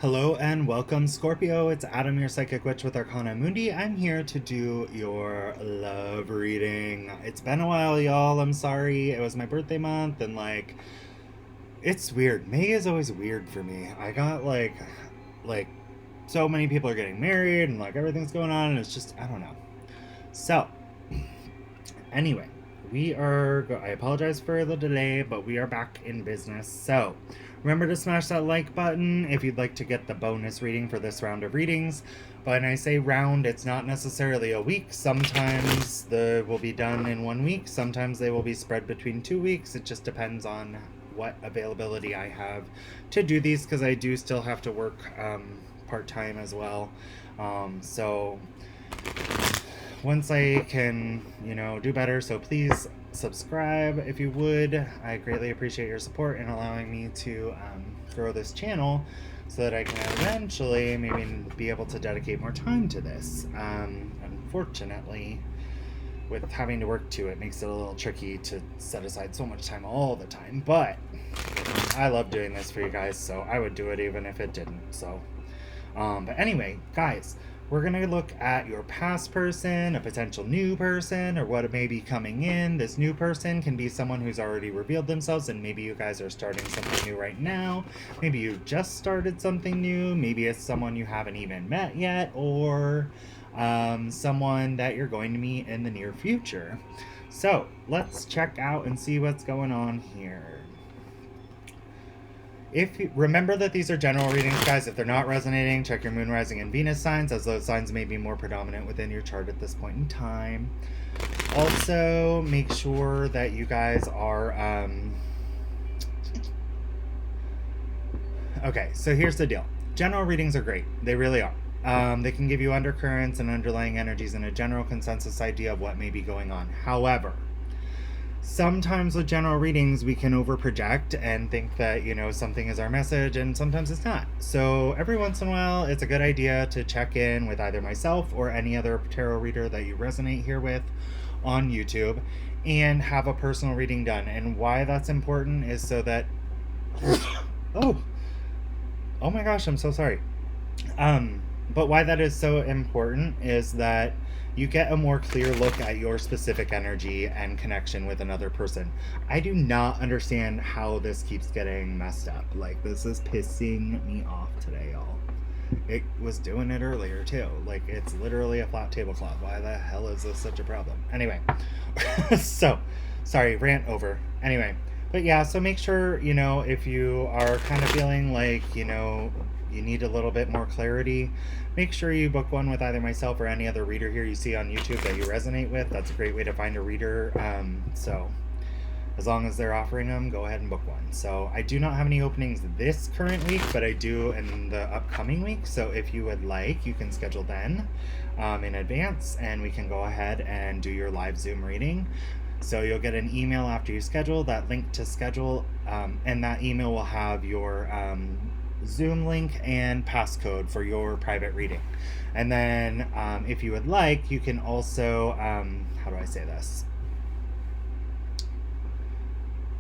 Hello and welcome, Scorpio. It's Adam, your psychic witch with Arcana Mundi. I'm here to do your love reading. It's been a while, y'all. I'm sorry. It was my birthday month, and it's weird. May is always weird for me. I got like, so many people are getting married, and everything's going on, and it's just, I don't know. So, anyway, I apologize for the delay, but we are back in business. So, remember to smash that like button if you'd like to get the bonus reading for this round of readings. But when I say round, it's not necessarily a week. Sometimes they will be done in 1 week. Sometimes they will be spread between 2 weeks. It just depends on what availability I have to do these, because I do still have to work part-time as well. So once I can, do better, so please subscribe if you would. I greatly appreciate your support in allowing me to grow this channel so that I can eventually maybe be able to dedicate more time to this. Unfortunately, with having to work to it makes it a little tricky to set aside so much time all the time, but I love doing this for you guys, so I would do it even if it didn't. So but anyway, guys, we're going to look at your past person, a potential new person, or what may be coming in. This new person can be someone who's already revealed themselves, and maybe you guys are starting something new right now. Maybe you just started something new. Maybe it's someone you haven't even met yet, or someone that you're going to meet in the near future. So let's check out and see what's going on here. Remember that these are general readings, guys. If they're not resonating, check your moon, rising, and Venus signs, as those signs may be more predominant within your chart at this point in time. Also, make sure that you guys are okay, so here's the deal. General readings are great. They really are. They can give you undercurrents and underlying energies and a general consensus idea of what may be going on. However, sometimes with general readings we can overproject and think that something is our message, and sometimes it's not. So every once in a while it's a good idea to check in with either myself or any other tarot reader that you resonate here with on YouTube and have a personal reading done. And why that's important is so that oh my gosh, I'm so sorry. But why that is so important is that you get a more clear look at your specific energy and connection with another person. I do not understand how this keeps getting messed up. This is pissing me off today, y'all. It was doing it earlier too. It's literally a flat tablecloth. Why the hell is this such a problem? Anyway, so sorry, rant over. Anyway, but yeah, so make sure, if you are kind of feeling you need a little bit more clarity, make sure you book one with either myself or any other reader here you see on YouTube that you resonate with. That's a great way to find a reader. So as long as they're offering them, go ahead and book one. So I do not have any openings this current week, but I do in the upcoming week. So if you would like, you can schedule then in advance, and we can go ahead and do your live Zoom reading. So you'll get an email after you schedule, that link to schedule, and that email will have your Zoom link and passcode for your private reading. And then if you would like, you can also how do I say this,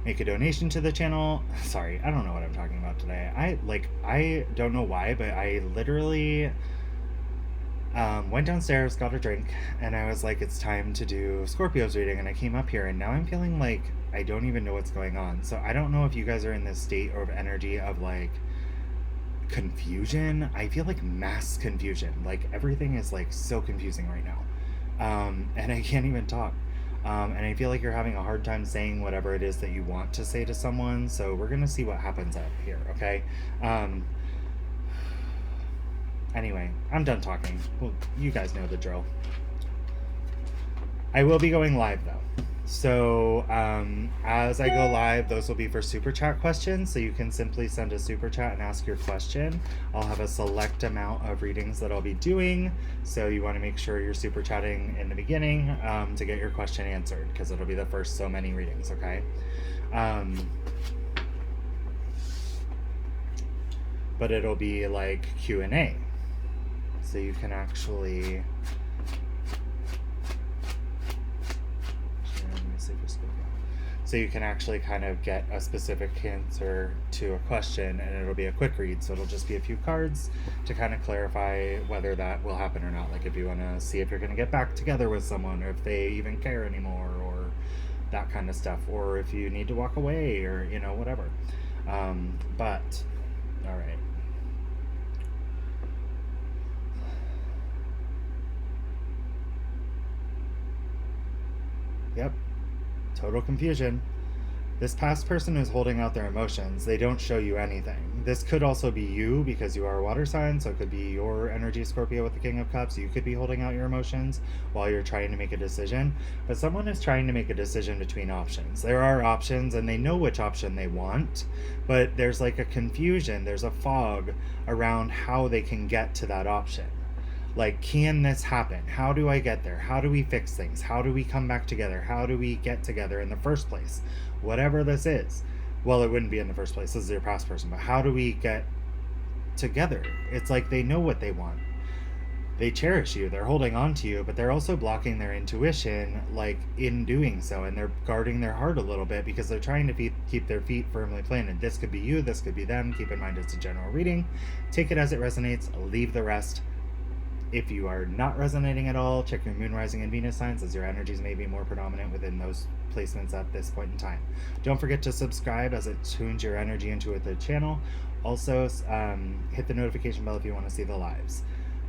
make a donation to the channel. Sorry, I don't know what I'm talking about today. I don't know why, but I literally went downstairs, got a drink, and I was like, it's time to do Scorpio's reading. And I came up here, and now I'm feeling like I don't even know what's going on. So I don't know if you guys are in this state of energy of confusion. I feel like mass confusion. Everything is so confusing right now, and I can't even talk, and I feel like you're having a hard time saying whatever it is that you want to say to someone. So we're gonna see what happens out here, okay? Anyway, I'm done talking. Well, you guys know the drill. I will be going live though. So as I go live, those will be for super chat questions. So you can simply send a super chat and ask your question. I'll have a select amount of readings that I'll be doing. So you want to make sure you're super chatting in the beginning to get your question answered, because it'll be the first so many readings, okay? But it'll be Q&A. So you can actually so you can actually kind of get a specific answer to a question, and it'll be a quick read. So it'll just be a few cards to kind of clarify whether that will happen or not. Like if you want to see if you're going to get back together with someone, or if they even care anymore, or that kind of stuff, or if you need to walk away, or whatever. But all right. Yep. Total confusion. This past person is holding out their emotions. They don't show you anything. This could also be you because you are a water sign, so it could be your energy, Scorpio, with the King of Cups. You could be holding out your emotions while you're trying to make a decision. But someone is trying to make a decision between options. There are options, and they know which option they want, but there's like a confusion, there's a fog around how they can get to that option. Like, can this happen? How do I get there? How do we fix things? How do we come back together? How do we get together in the first place? Whatever this is. Well, it wouldn't be in the first place. This is your past person. But how do we get together? It's like they know what they want. They cherish you. They're holding on to you, but they're also blocking their intuition, like, in doing so. And they're guarding their heart a little bit because they're trying to keep their feet firmly planted. This could be you. This could be them. Keep in mind it's a general reading. Take it as it resonates. Leave the rest. If you are not resonating at all, check your moon, rising, and Venus signs, as your energies may be more predominant within those placements at this point in time. Don't forget to subscribe, as it tunes your energy into the channel. Also, hit the notification bell if you want to see the lives.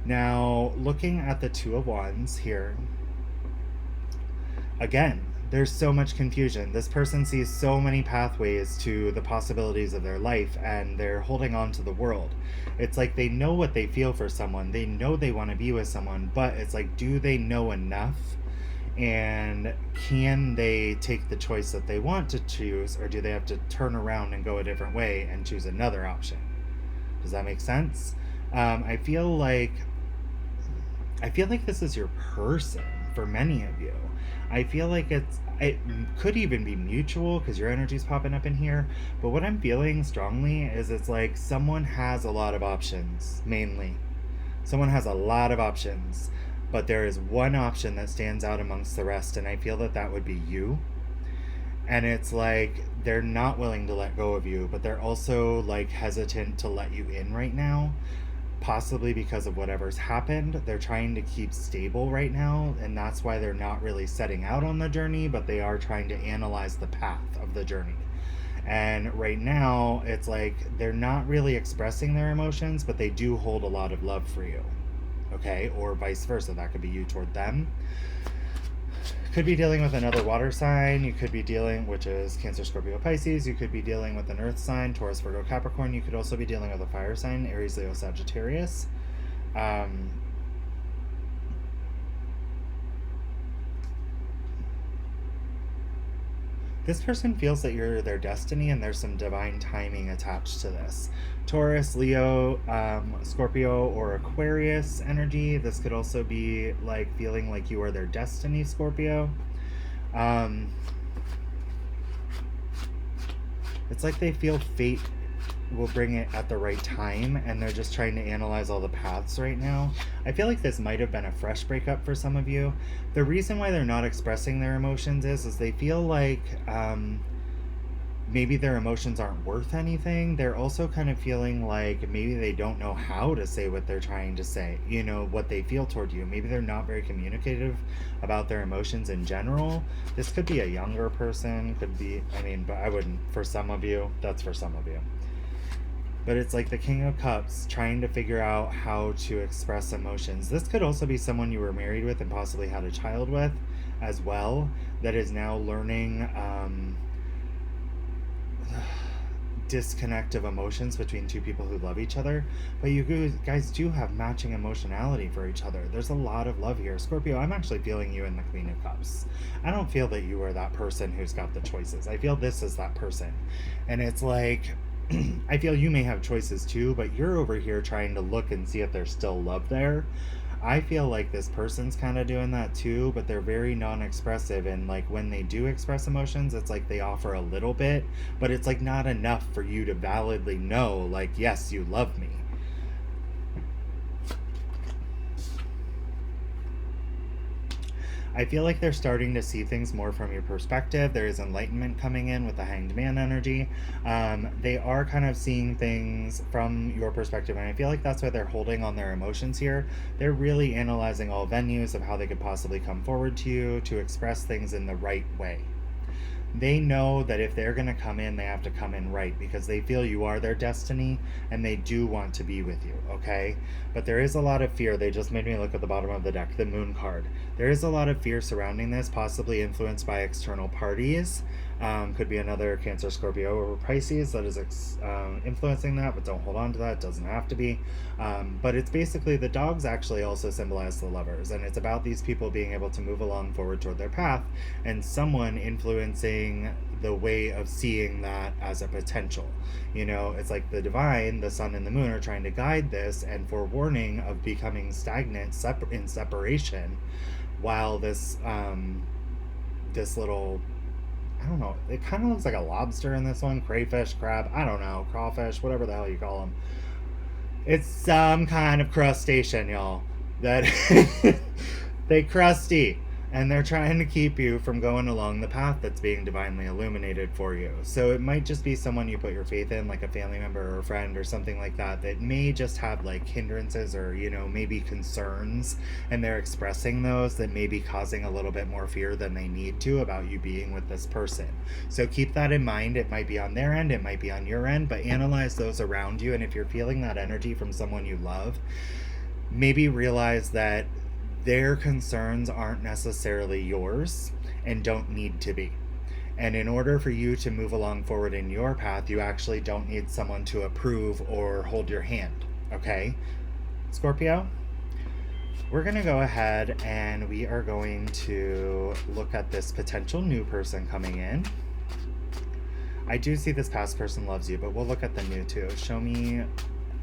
Now, looking at the Two of Wands here, again, there's so much confusion. This person sees so many pathways to the possibilities of their life, and they're holding on to the world. It's like they know what they feel for someone. They know they want to be with someone, but it's like, do they know enough? And can they take the choice that they want to choose, or do they have to turn around and go a different way and choose another option? Does that make sense? I feel like this is your person for many of you. I feel like it could even be mutual because your energy's popping up in here. But what I'm feeling strongly is it's like someone has a lot of options, mainly. Someone has a lot of options, but there is one option that stands out amongst the rest, and I feel that would be you. And it's like they're not willing to let go of you, but they're also like hesitant to let you in right now. Possibly because of whatever's happened. They're trying to keep stable right now, and that's why they're not really setting out on the journey, but they are trying to analyze the path of the journey. And right now, it's like they're not really expressing their emotions, but they do hold a lot of love for you. Okay? Or vice versa. That could be you toward them. Could be dealing with another water sign. You could be dealing, which is Cancer, Scorpio, Pisces. You could be dealing with an earth sign, Taurus, Virgo, Capricorn. You could also be dealing with a fire sign, Aries, Leo, Sagittarius. This person feels that you're their destiny, and there's some divine timing attached to this. Taurus, Leo, Scorpio, or Aquarius energy. This could also be like feeling like you are their destiny, Scorpio. It's like they feel fate will bring it at the right time, and they're just trying to analyze all the paths right now. I feel like this might have been a fresh breakup for some of you. The reason why they're not expressing their emotions is they feel like maybe their emotions aren't worth anything. They're also kind of feeling like maybe they don't know how to say what they're trying to say, what they feel toward you. Maybe they're not very communicative about their emotions in general. This could be a younger person, but I wouldn't, for some of you, that's for some of you. But it's like the King of Cups trying to figure out how to express emotions. This could also be someone you were married with and possibly had a child with as well, that is now learning disconnect of emotions between two people who love each other. But you guys do have matching emotionality for each other. There's a lot of love here. Scorpio, I'm actually feeling you in the Queen of Cups. I don't feel that you are that person who's got the choices. I feel this is that person. And it's like, I feel you may have choices too, but you're over here trying to look and see if there's still love there. I feel like this person's kind of doing that too, but they're very non-expressive, and like when they do express emotions, it's like they offer a little bit, but it's like not enough for you to validly know, like, yes, you love me. I feel like they're starting to see things more from your perspective. There is enlightenment coming in with the Hanged Man energy. They are kind of seeing things from your perspective, and I feel like that's why they're holding on their emotions here. They're really analyzing all venues of how they could possibly come forward to you to express things in the right way. They know that if they're going to come in, they have to come in right because they feel you are their destiny and they do want to be with you, okay? But there is a lot of fear. They just made me look at the bottom of the deck, the moon card. There is a lot of fear surrounding this, possibly influenced by external parties. Could be another Cancer, Scorpio, or Pisces that is influencing that, but don't hold on to that. It doesn't have to be. But it's basically the dogs actually also symbolize the lovers, and it's about these people being able to move along forward toward their path and someone influencing the way of seeing that as a potential. You know, it's like the divine, the sun and the moon are trying to guide this and forewarning of becoming stagnant in separation, while this little, I don't know, it kind of looks like a lobster in this one, crayfish, crab, I don't know, crawfish, whatever the hell you call them. It's some kind of crustacean, y'all. That they crusty, and they're trying to keep you from going along the path that's being divinely illuminated for you. So it might just be someone you put your faith in, like a family member or a friend or something like that, that may just have like hindrances or, you know, maybe concerns, and they're expressing those that may be causing a little bit more fear than they need to about you being with this person. So keep that in mind. It might be on their end, it might be on your end, but analyze those around you. And if you're feeling that energy from someone you love, maybe realize that their concerns aren't necessarily yours and don't need to be. And in order for you to move along forward in your path, you actually don't need someone to approve or hold your hand. Okay? Scorpio? We're going to go ahead and we are going to look at this potential new person coming in. I do see this past person loves you, but we'll look at the new too. Show me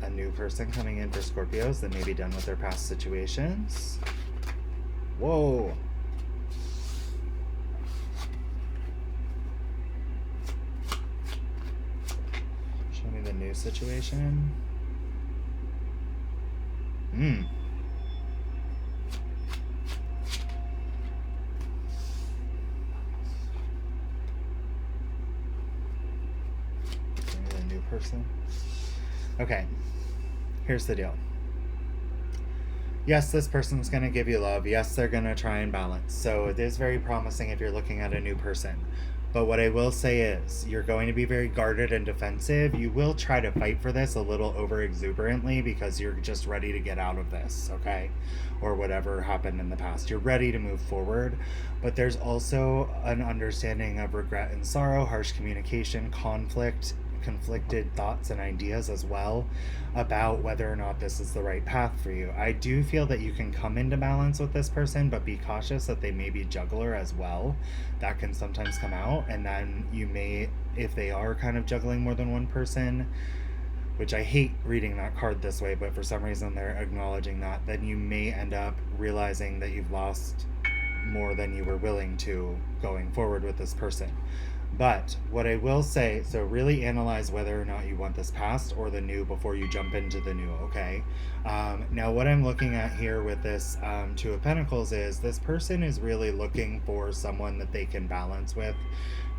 a new person coming in for Scorpios that may be done with their past situations. Whoa. Show me the new situation. Show me the new person. Okay. Here's the deal. Yes, this person's going to give you love. Yes, they're going to try and balance. So it is very promising if you're looking at a new person. But what I will say is you're going to be very guarded and defensive. You will try to fight for this a little over exuberantly because you're just ready to get out of this, okay? Or whatever happened in the past. You're ready to move forward. But there's also an understanding of regret and sorrow, harsh communication, conflicted thoughts and ideas as well about whether or not this is the right path for you. I do feel that you can come into balance with this person, but be cautious that they may be juggler as well. That can sometimes come out, and then you may, if they are kind of juggling more than one person, which I hate reading that card this way, but for some reason they're acknowledging that, then you may end up realizing that you've lost more than you were willing to going forward with this person. But what I will say, so really analyze whether or not you want this past or the new before you jump into the new, okay? Now, what I'm looking at here with this Two of Pentacles is this person is really looking for someone that they can balance with,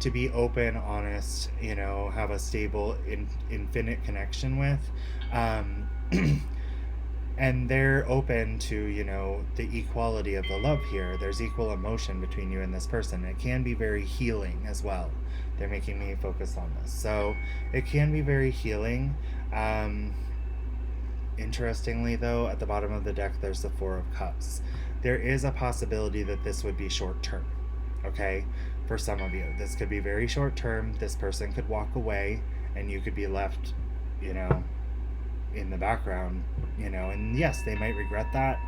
to be open, honest, you know, have a stable, infinite connection with. And they're open to, you know, the equality of the love here. There's equal emotion between you and this person. It can be very healing as well. They're making me focus on this. So it can be very healing. Interestingly, though, at the bottom of the deck, there's the Four of Cups. There is a possibility that this would be short term, okay? For some of you, this could be very short term. This person could walk away and you could be left, you know, in the background, you know, and yes, they might regret that,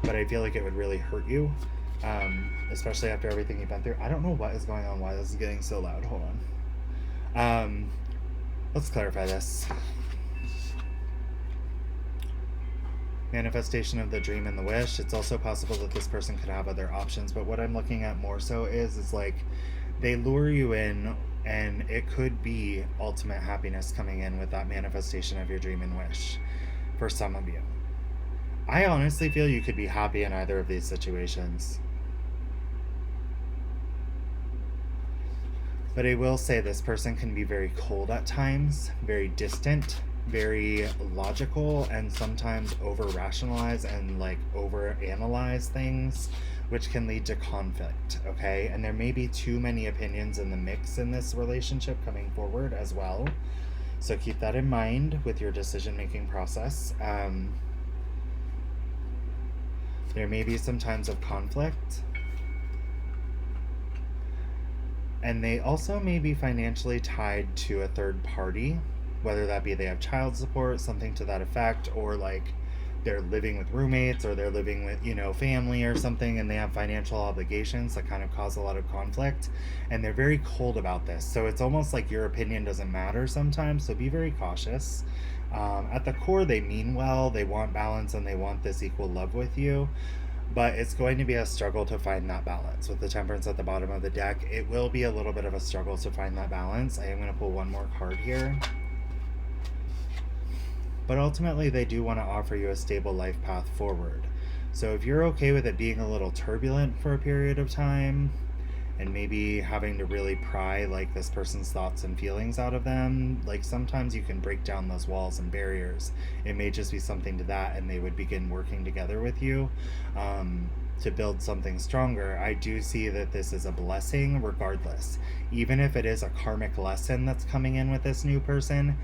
but I feel like it would really hurt you, especially after everything you've been through. I don't know what is going on, why this is getting so loud. Hold on. Let's clarify this. Manifestation of the dream and the wish. It's also possible that this person could have other options, but what I'm looking at more so is like they lure you in, and it could be ultimate happiness coming in with that manifestation of your dream and wish for some of you. I honestly feel you could be happy in either of these situations. But I will say this person can be very cold at times, very distant, very logical, and sometimes over rationalize and like over analyze things, which can lead to conflict. Okay. And there may be too many opinions in the mix in this relationship coming forward as well. So keep that in mind with your decision making process. There may be some times of conflict. And they also may be financially tied to a third party, whether that be they have child support, something to that effect, or like they're living with roommates or they're living with, family or something, and they have financial obligations that kind of cause a lot of conflict. And they're very cold about this. So it's almost like your opinion doesn't matter sometimes. So be very cautious. At the core, they mean well, they want balance, and they want this equal love with you. But it's going to be a struggle to find that balance. With the Temperance at the bottom of the deck, it will be a little bit of a struggle to find that balance. I am going to pull one more card here. But ultimately, they do want to offer you a stable life path forward. So if you're okay with it being a little turbulent for a period of time, and maybe having to really pry like this person's thoughts and feelings out of them, like sometimes you can break down those walls and barriers. It may just be something to that, and they would begin working together with you to build something stronger. I do see that this is a blessing regardless. Even if it is a karmic lesson that's coming in with this new person,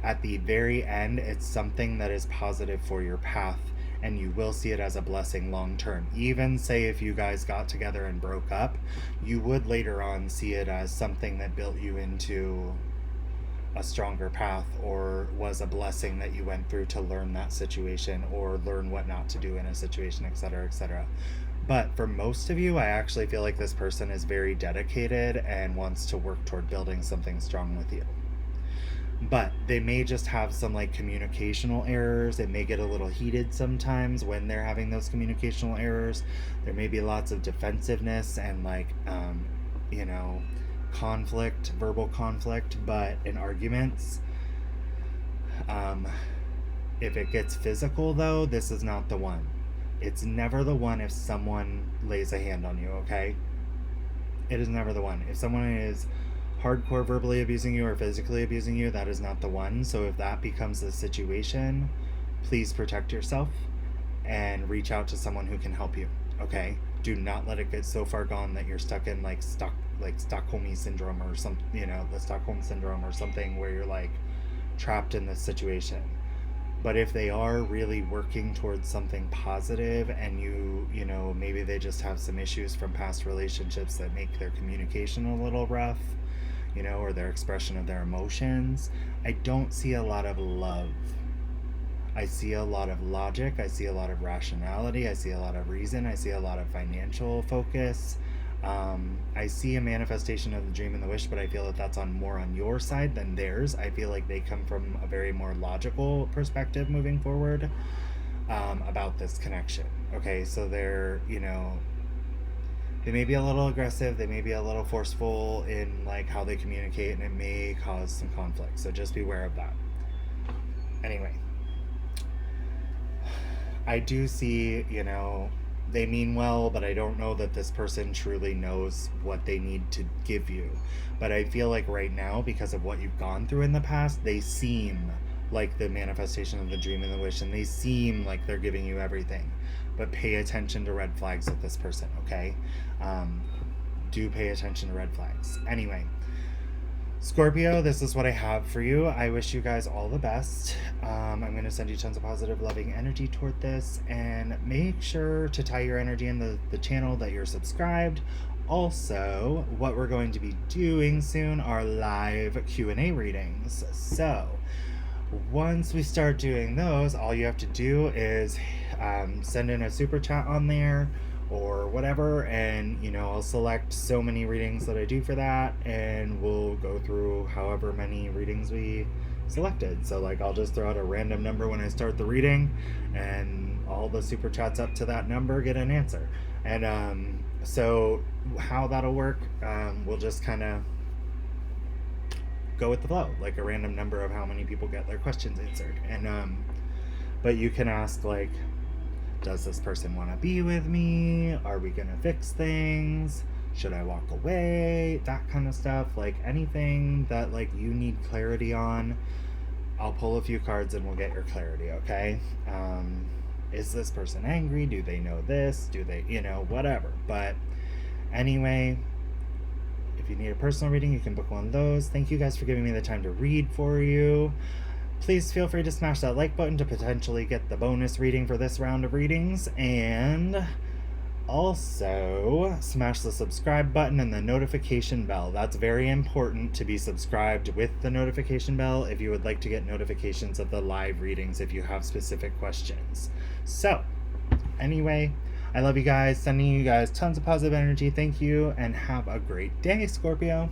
at the very end, it's something that is positive for your path, and you will see it as a blessing long term. Even say if you guys got together and broke up, you would later on see it as something that built you into a stronger path, or was a blessing that you went through to learn that situation or learn what not to do in a situation, etc., etc. But for most of you, I actually feel like this person is very dedicated and wants to work toward building something strong with you. But they may just have some like communicational errors. It may get a little heated sometimes when they're having those communicational errors. There may be lots of defensiveness and like conflict, verbal conflict, but in arguments. If it gets physical though, this is not the one. It's never the one if someone lays a hand on you, okay? It is never the one. If someone is hardcore verbally abusing you or physically abusing you, that is not the one. So if that becomes the situation, please protect yourself and reach out to someone who can help you. Okay? Do not let it get so far gone that you're stuck in like Stockholm syndrome or some, the Stockholm syndrome or something where you're like trapped in this situation. But if they are really working towards something positive, and maybe they just have some issues from past relationships that make their communication a little rough, or their expression of their emotions, I don't see a lot of love. I see a lot of logic. I see a lot of rationality. I see a lot of reason. I see a lot of financial focus. I see a manifestation of the dream and the wish, but I feel that that's more on your side than theirs. I feel like they come from a very more logical perspective moving forward about this connection. Okay, so they're, they may be a little aggressive, they may be a little forceful in like how they communicate, and it may cause some conflict. So just beware of that. Anyway, I do see, they mean well, but I don't know that this person truly knows what they need to give you. But I feel like right now, because of what you've gone through in the past, they seem like the manifestation of the dream and the wish, and they seem like they're giving you everything. But pay attention to red flags with this person, okay? Do pay attention to red flags. Anyway, Scorpio, this is what I have for you. I wish you guys all the best. I'm going to send you tons of positive, loving energy toward this, and make sure to tie your energy in the channel that you're subscribed. Also, what we're going to be doing soon are live Q&A readings. So, once we start doing those, all you have to do is send in a super chat on there or whatever, and I'll select so many readings that I do for that, and we'll go through however many readings we selected. So like I'll just throw out a random number when I start the reading, and all the super chats up to that number get an answer. And so how that'll work, we'll just kind of go with the flow, like a random number of how many people get their questions answered. And but you can ask like, does this person want to be with me? Are we gonna fix things? Should I walk away? That kind of stuff. Like anything that like you need clarity on, I'll pull a few cards and we'll get your clarity, okay? Is this person angry? Do they know this? Do they, whatever. But anyway, if you need a personal reading, you can book one of those. Thank you guys for giving me the time to read for you. Please feel free to smash that like button to potentially get the bonus reading for this round of readings. And also, smash the subscribe button and the notification bell. That's very important to be subscribed with the notification bell if you would like to get notifications of the live readings if you have specific questions. So, anyway, I love you guys. Sending you guys tons of positive energy. Thank you, and have a great day, Scorpio.